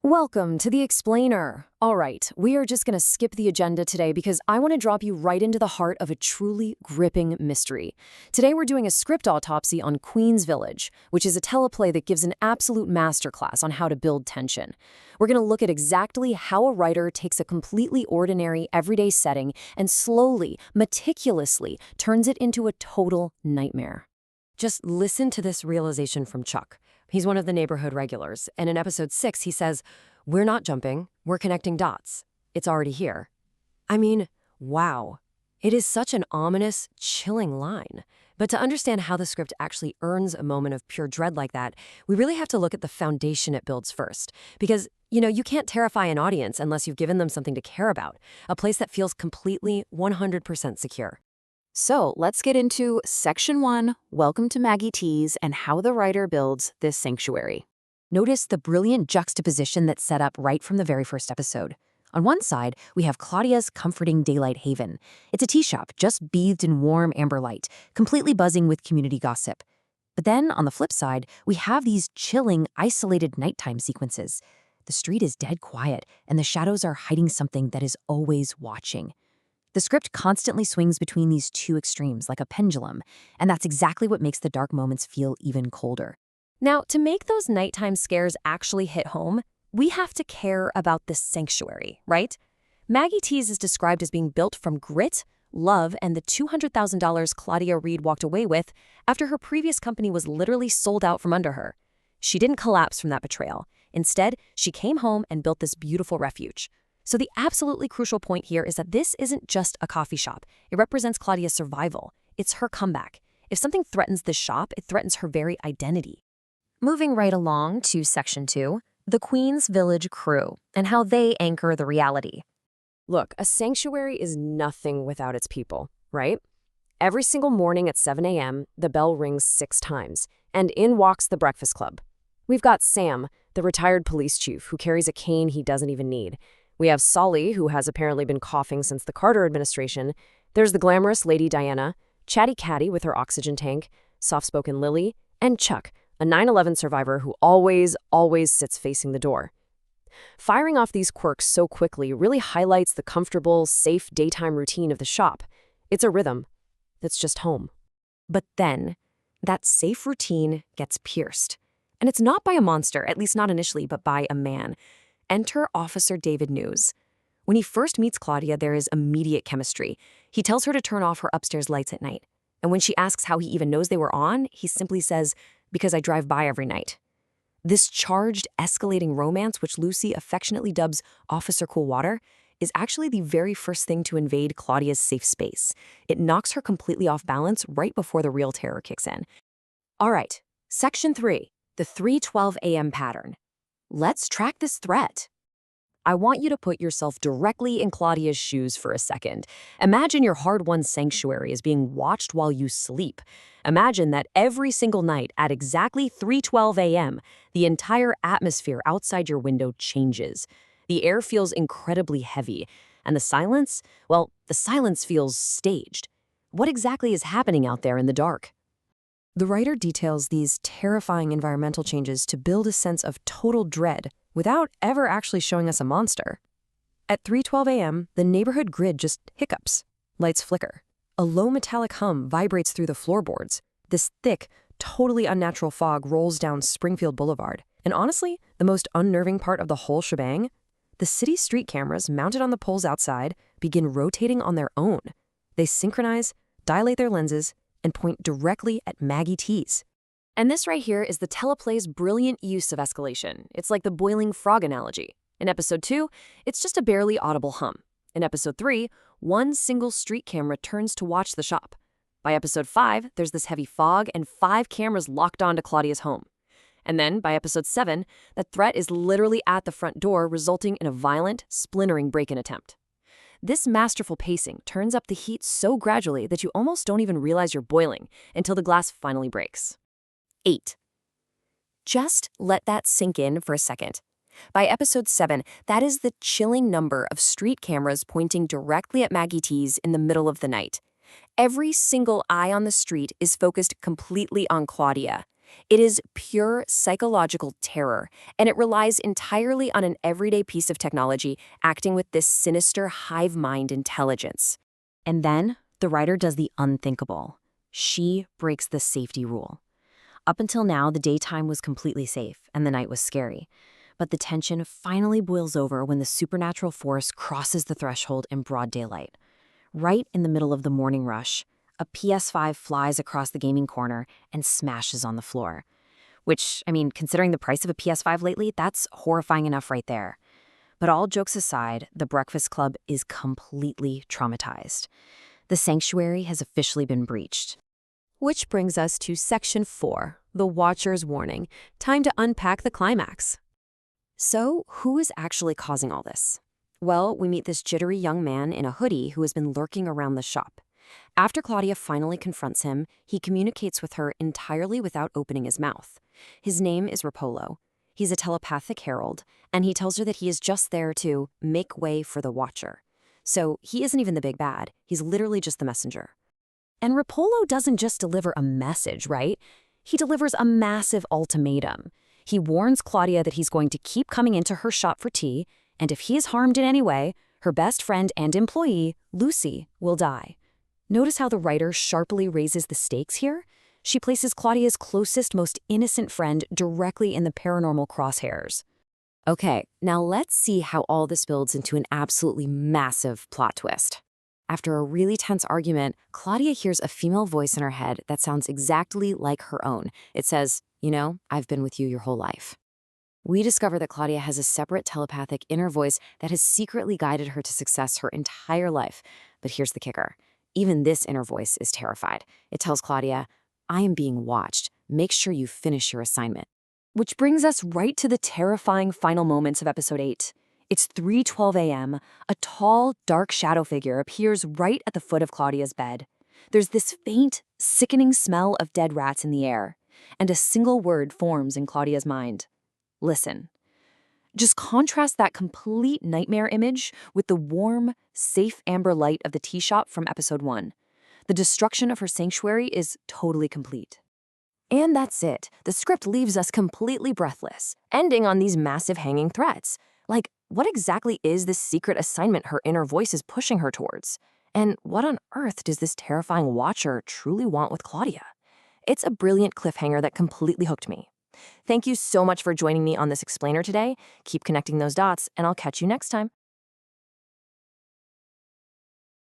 Welcome to the Explainer. All right, we are just going to skip the agenda today because I want to drop you right into the heart of a truly gripping mystery. Today we're doing a script autopsy on Queen's Village, which is a teleplay that gives an absolute masterclass on how to build tension. We're going to look at exactly how a writer takes a completely ordinary, everyday setting and slowly, meticulously turns it into a total nightmare. Just listen to this realization from Chuck. He's one of the neighborhood regulars, and in episode 6 he says, "We're not jumping, we're connecting dots. It's already here." I mean, wow. It is such an ominous, chilling line. But to understand how the script actually earns a moment of pure dread like that, we really have to look at the foundation it builds first. Because, you can't terrify an audience unless you've given them something to care about, a place that feels completely 100% secure. So let's get into Section 1, Welcome to Maggie T's, and how the writer builds this sanctuary. Notice the brilliant juxtaposition that's set up right from the very first episode. On one side, we have Claudia's comforting daylight haven. It's a tea shop just bathed in warm amber light, completely buzzing with community gossip. But then, on the flip side, we have these chilling, isolated nighttime sequences. The street is dead quiet, and the shadows are hiding something that is always watching. The script constantly swings between these two extremes like a pendulum, and that's exactly what makes the dark moments feel even colder. Now, to make those nighttime scares actually hit home, we have to care about this sanctuary, right? Maggie T's is described as being built from grit, love, and the $200,000 Claudia Reid walked away with after her previous company was literally sold out from under her. She didn't collapse from that betrayal. Instead, she came home and built this beautiful refuge. So the absolutely crucial point here is that this isn't just a coffee shop. It represents Claudia's survival. It's her comeback. If something threatens this shop, it threatens her very identity. Moving right along to Section 2, the Queen's Village crew, and how they anchor the reality. Look, a sanctuary is nothing without its people, right? Every single morning at 7 a.m., the bell rings 6 times, and in walks the Breakfast Club. We've got Sam, the retired police chief, who carries a cane he doesn't even need. We have Solly, who has apparently been coughing since the Carter administration. There's the glamorous Lady Diana, Chatty Catty with her oxygen tank, soft-spoken Lily, and Chuck, a 9/11 survivor who always sits facing the door. Firing off these quirks so quickly really highlights the comfortable, safe daytime routine of the shop. It's a rhythm that's just home. But then, that safe routine gets pierced. And it's not by a monster, at least not initially, but by a man. Enter Officer David News. When he first meets Claudia, there is immediate chemistry. He tells her to turn off her upstairs lights at night. And when she asks how he even knows they were on, he simply says, "Because I drive by every night." This charged, escalating romance, which Lucy affectionately dubs Officer Cool Water, is actually the very first thing to invade Claudia's safe space. It knocks her completely off balance right before the real terror kicks in. All right, Section 3, the 3:12 a.m. pattern. Let's track this threat. I want you to put yourself directly in Claudia's shoes for a second. Imagine your hard-won sanctuary is being watched while you sleep. Imagine that every single night at exactly 3:12 a.m., the entire atmosphere outside your window changes. The air feels incredibly heavy, and the silence, well, the silence feels staged. What exactly is happening out there in the dark? The writer details these terrifying environmental changes to build a sense of total dread without ever actually showing us a monster. At 3:12 a.m., the neighborhood grid just hiccups. Lights flicker. A low metallic hum vibrates through the floorboards. This thick, totally unnatural fog rolls down Springfield Boulevard. And honestly, the most unnerving part of the whole shebang? The city's street cameras mounted on the poles outside begin rotating on their own. They synchronize, dilate their lenses, and point directly at Maggie T's. And this right here is the teleplay's brilliant use of escalation. It's like the boiling frog analogy. In episode 2, it's just a barely audible hum. In episode 3, one single street camera turns to watch the shop. By episode 5, there's this heavy fog and 5 cameras locked onto Claudia's home. And then, by episode 7, the threat is literally at the front door, resulting in a violent, splintering break-in attempt. This masterful pacing turns up the heat so gradually that you almost don't even realize you're boiling until the glass finally breaks. 8. Just let that sink in for a second. By episode 7, that is the chilling number of street cameras pointing directly at Maggie T's in the middle of the night. Every single eye on the street is focused completely on Claudia. It is pure psychological terror, and it relies entirely on an everyday piece of technology acting with this sinister hive mind intelligence. And then the writer does the unthinkable. She breaks the safety rule. Up until now, the daytime was completely safe and the night was scary. But the tension finally boils over when the supernatural force crosses the threshold in broad daylight. Right in the middle of the morning rush, a PS5 flies across the gaming corner and smashes on the floor. Which, I mean, considering the price of a PS5 lately, that's horrifying enough right there. But all jokes aside, the Breakfast Club is completely traumatized. The sanctuary has officially been breached. Which brings us to Section 4, the Watcher's Warning. Time to unpack the climax. So, who is actually causing all this? Well, we meet this jittery young man in a hoodie who has been lurking around the shop. After Claudia finally confronts him, he communicates with her entirely without opening his mouth. His name is Rapolo. He's a telepathic herald, and he tells her that he is just there to make way for the Watcher. So he isn't even the big bad, he's literally just the messenger. And Rapolo doesn't just deliver a message, right? He delivers a massive ultimatum. He warns Claudia that he's going to keep coming into her shop for tea, and if he is harmed in any way, her best friend and employee, Lucy, will die. Notice how the writer sharply raises the stakes here? She places Claudia's closest, most innocent friend directly in the paranormal crosshairs. Okay, now let's see how all this builds into an absolutely massive plot twist. After a really tense argument, Claudia hears a female voice in her head that sounds exactly like her own. It says, I've been with you your whole life. We discover that Claudia has a separate telepathic inner voice that has secretly guided her to success her entire life. But here's the kicker. Even this inner voice is terrified. It tells Claudia, I am being watched. Make sure you finish your assignment. Which brings us right to the terrifying final moments of episode 8. It's 3:12 a.m. A tall, dark shadow figure appears right at the foot of Claudia's bed. There's this faint, sickening smell of dead rats in the air, and a single word forms in Claudia's mind. Listen. Just contrast that complete nightmare image with the warm, safe amber light of the tea shop from episode 1. The destruction of her sanctuary is totally complete. And that's it. The script leaves us completely breathless, ending on these massive hanging threats. Like, what exactly is this secret assignment her inner voice is pushing her towards? And what on earth does this terrifying watcher truly want with Claudia? It's a brilliant cliffhanger that completely hooked me. Thank you so much for joining me on this explainer today. Keep connecting those dots, and I'll catch you next time.